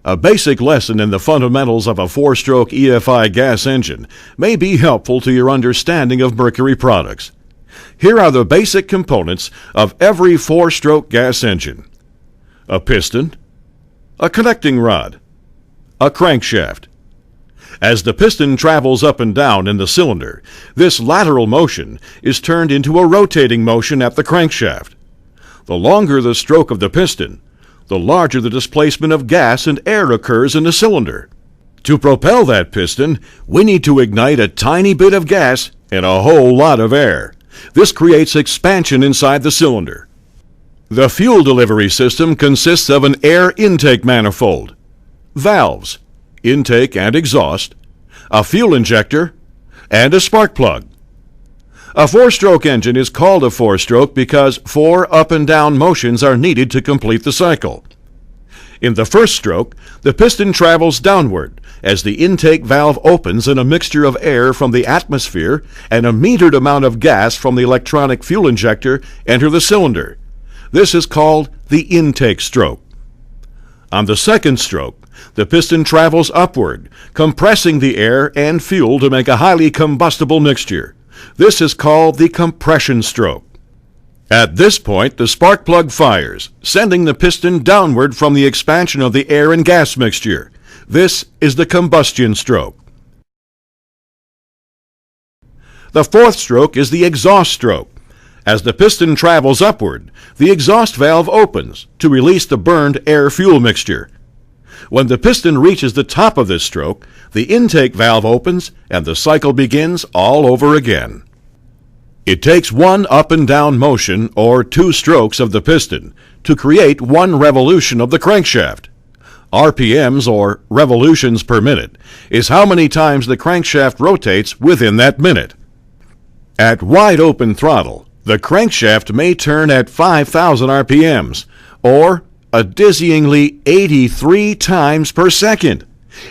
A basic lesson in the fundamentals of a four-stroke EFI gas engine may be helpful to your understanding of Mercury products. Here are the basic components of every four-stroke gas engine: a piston, a connecting rod, a crankshaft. As the piston travels up and down in the cylinder, this lateral motion is turned into a rotating motion at the crankshaft. The longer the stroke of the piston, the larger the displacement of gas and air occurs in the cylinder. To propel that piston, we need to ignite a tiny bit of gas and a whole lot of air. This creates expansion inside the cylinder. The fuel delivery system consists of an air intake manifold, valves, intake and exhaust, a fuel injector, and a spark plug. A four-stroke engine is called a four-stroke because 4 up and down motions are needed to complete the cycle. In the first stroke, the piston travels downward as the intake valve opens and a mixture of air from the atmosphere and a metered amount of gas from the electronic fuel injector enter the cylinder. This is called the intake stroke. On the second stroke, the piston travels upward, compressing the air and fuel to make a highly combustible mixture. This is called the compression stroke. At this point, the spark plug fires, sending the piston downward from the expansion of the air and gas mixture. This is the combustion stroke. The fourth stroke is the exhaust stroke. As the piston travels upward, the exhaust valve opens to release the burned air-fuel mixture. When the piston reaches the top of this stroke, the intake valve opens and the cycle begins all over again. It takes 1 up and down motion, or 2 strokes of the piston, to create 1 revolution of the crankshaft. RPMs, or revolutions per minute, is how many times the crankshaft rotates within that minute. At wide open throttle, the crankshaft may turn at 5,000 RPMs, or a dizzyingly 83 times per second.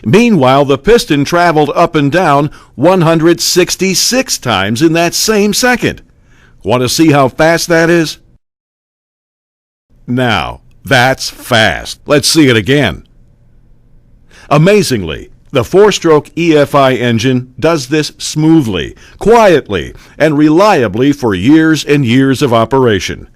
Meanwhile, the piston traveled up and down 166 times in that same second. Want to see how fast that is? Now, that's fast. Let's see it again. Amazingly, the four-stroke EFI engine does this smoothly, quietly, and reliably for years and years of operation.